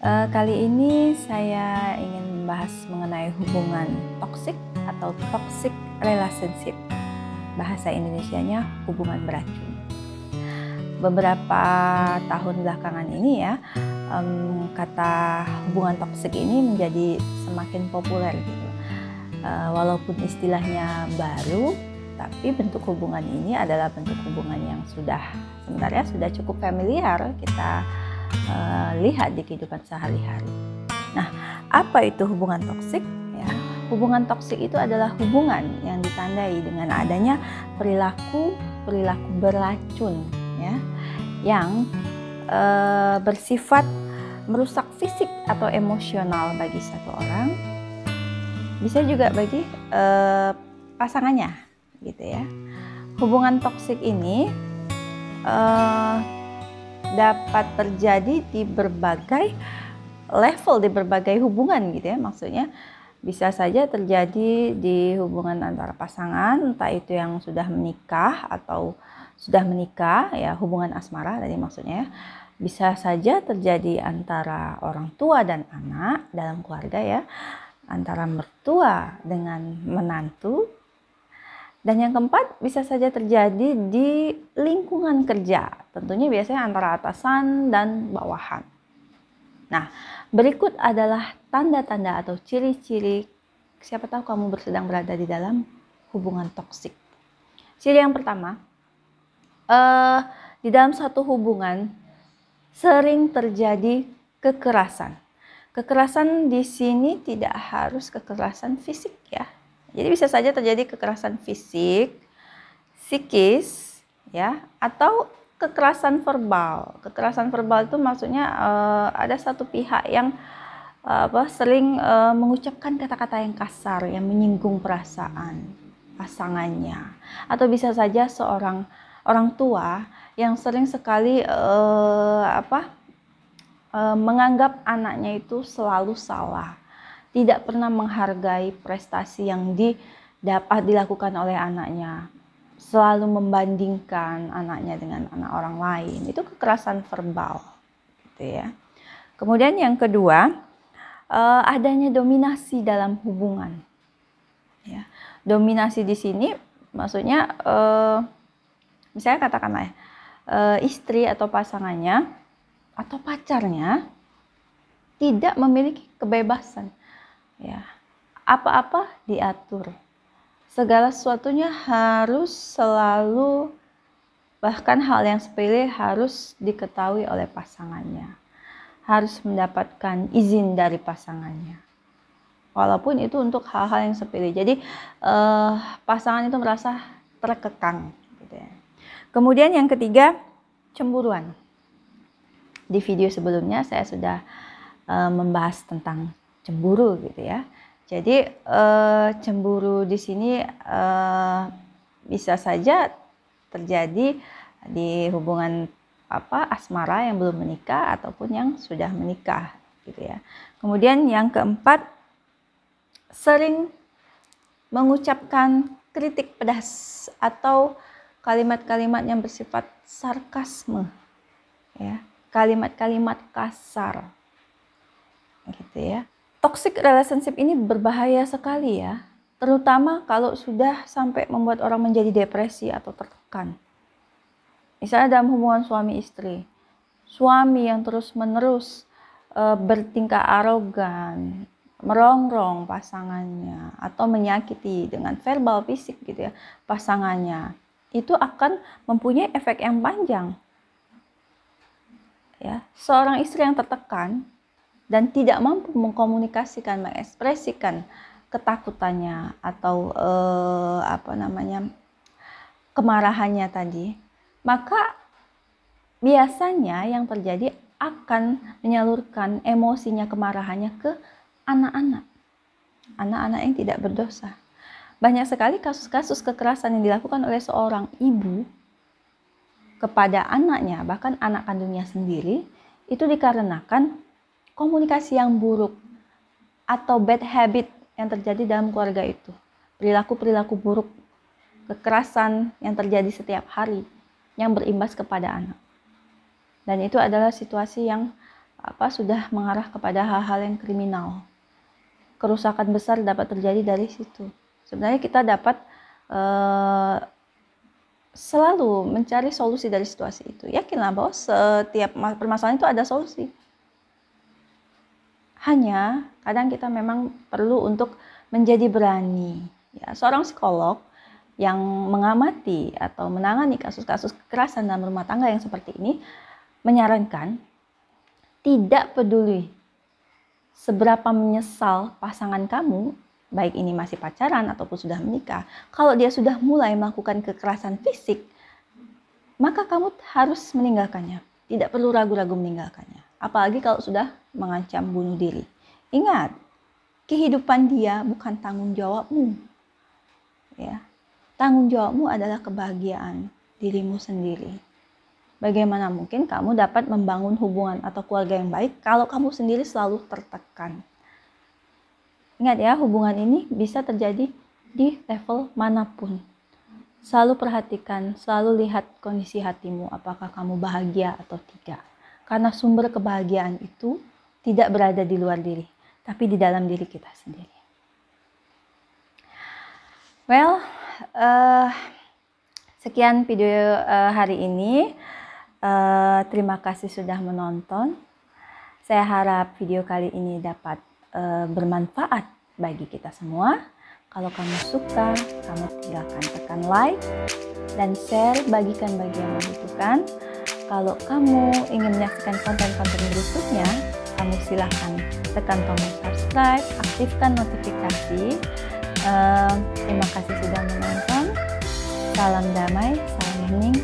Kali ini saya ingin membahas mengenai hubungan toksik atau toxic relationship. Bahasa Indonesianya hubungan beracun. Beberapa tahun belakangan ini ya, kata hubungan toksik ini menjadi semakin populer gitu. Walaupun istilahnya baru, tapi bentuk hubungan ini adalah bentuk hubungan yang sebenarnya sudah cukup familiar kita lihat di kehidupan sehari-hari. Nah, apa itu hubungan toksik? Ya, hubungan toksik itu adalah hubungan yang ditandai dengan adanya perilaku beracun, ya, yang bersifat merusak fisik atau emosional bagi satu orang, bisa juga bagi pasangannya, gitu ya. Hubungan toksik ini dapat terjadi di berbagai level, di berbagai hubungan gitu ya. Maksudnya bisa saja terjadi di hubungan antara pasangan, entah itu yang sudah menikah atau sudah menikah ya, hubungan asmara tadi maksudnya. Bisa saja terjadi antara orang tua dan anak dalam keluarga ya, antara mertua dengan menantu. Dan yang keempat, bisa saja terjadi di lingkungan kerja. Tentunya biasanya antara atasan dan bawahan. Nah, berikut adalah tanda-tanda atau ciri-ciri siapa tahu kamu sedang berada di dalam hubungan toksik. Ciri yang pertama, di dalam satu hubungan sering terjadi kekerasan. Kekerasan di sini tidak harus kekerasan fisik ya. Jadi bisa saja terjadi kekerasan fisik, psikis, ya, atau kekerasan verbal. Kekerasan verbal itu maksudnya ada satu pihak yang sering mengucapkan kata-kata yang kasar, yang menyinggung perasaan pasangannya. Atau bisa saja seorang orang tua yang sering sekali menganggap anaknya itu selalu salah. Tidak pernah menghargai prestasi yang dapat dilakukan oleh anaknya, selalu membandingkan anaknya dengan anak orang lain. Itu kekerasan verbal, gitu ya. Kemudian yang kedua, adanya dominasi dalam hubungan. Ya, dominasi di sini maksudnya, misalnya katakanlah istri atau pasangannya atau pacarnya tidak memiliki kebebasan. Ya, apa-apa diatur, segala sesuatunya harus selalu, bahkan hal yang sepele harus diketahui oleh pasangannya, harus mendapatkan izin dari pasangannya, walaupun itu untuk hal-hal yang sepele. Jadi pasangan itu merasa terkekang gitu ya. Kemudian yang ketiga, cemburuan. Di video sebelumnya saya sudah membahas tentang cemburu gitu ya. Jadi cemburu di sini bisa saja terjadi di hubungan asmara yang belum menikah ataupun yang sudah menikah gitu ya. Kemudian yang keempat, sering mengucapkan kritik pedas atau kalimat-kalimat yang bersifat sarkasme ya, kalimat-kalimat kasar gitu ya. Toxic relationship ini berbahaya sekali ya, terutama kalau sudah sampai membuat orang menjadi depresi atau tertekan. Misalnya dalam hubungan suami istri, suami yang terus-menerus bertingkah arogan, merongrong pasangannya atau menyakiti dengan verbal fisik gitu ya pasangannya, itu akan mempunyai efek yang panjang. Ya, seorang istri yang tertekan dan tidak mampu mengkomunikasikan, mengekspresikan ketakutannya atau kemarahannya tadi, maka biasanya yang terjadi akan menyalurkan emosinya, kemarahannya ke anak-anak yang tidak berdosa. Banyak sekali kasus-kasus kekerasan yang dilakukan oleh seorang ibu kepada anaknya, bahkan anak kandungnya sendiri, itu dikarenakan komunikasi yang buruk atau bad habit yang terjadi dalam keluarga itu. Perilaku-perilaku buruk, kekerasan yang terjadi setiap hari yang berimbas kepada anak. Dan itu adalah situasi yang sudah mengarah kepada hal-hal yang kriminal. Kerusakan besar dapat terjadi dari situ. Sebenarnya kita dapat selalu mencari solusi dari situasi itu. Yakinlah bahwa setiap permasalahan itu ada solusi. Hanya kadang kita memang perlu untuk menjadi berani. Ya, seorang psikolog yang mengamati atau menangani kasus-kasus kekerasan dalam rumah tangga yang seperti ini menyarankan tidak peduli seberapa menyesal pasangan kamu, baik ini masih pacaran ataupun sudah menikah, kalau dia sudah mulai melakukan kekerasan fisik, maka kamu harus meninggalkannya. Tidak perlu ragu-ragu meninggalkannya. Apalagi kalau sudah mengancam bunuh diri. Ingat, kehidupan dia bukan tanggung jawabmu. Ya. Tanggung jawabmu adalah kebahagiaan dirimu sendiri. Bagaimana mungkin kamu dapat membangun hubungan atau keluarga yang baik kalau kamu sendiri selalu tertekan? Ingat ya, hubungan ini bisa terjadi di level manapun. Selalu perhatikan, selalu lihat kondisi hatimu, apakah kamu bahagia atau tidak. Karena sumber kebahagiaan itu tidak berada di luar diri, tapi di dalam diri kita sendiri. Well, sekian video hari ini. Terima kasih sudah menonton. Saya harap video kali ini dapat bermanfaat bagi kita semua. Kalau kamu suka, kamu tinggalkan tekan like dan share, bagikan bagi yang membutuhkan. Kalau kamu ingin menyaksikan konten-konten berikutnya, kamu silahkan tekan tombol subscribe, aktifkan notifikasi. Terima kasih sudah menonton. Salam damai, salam hening.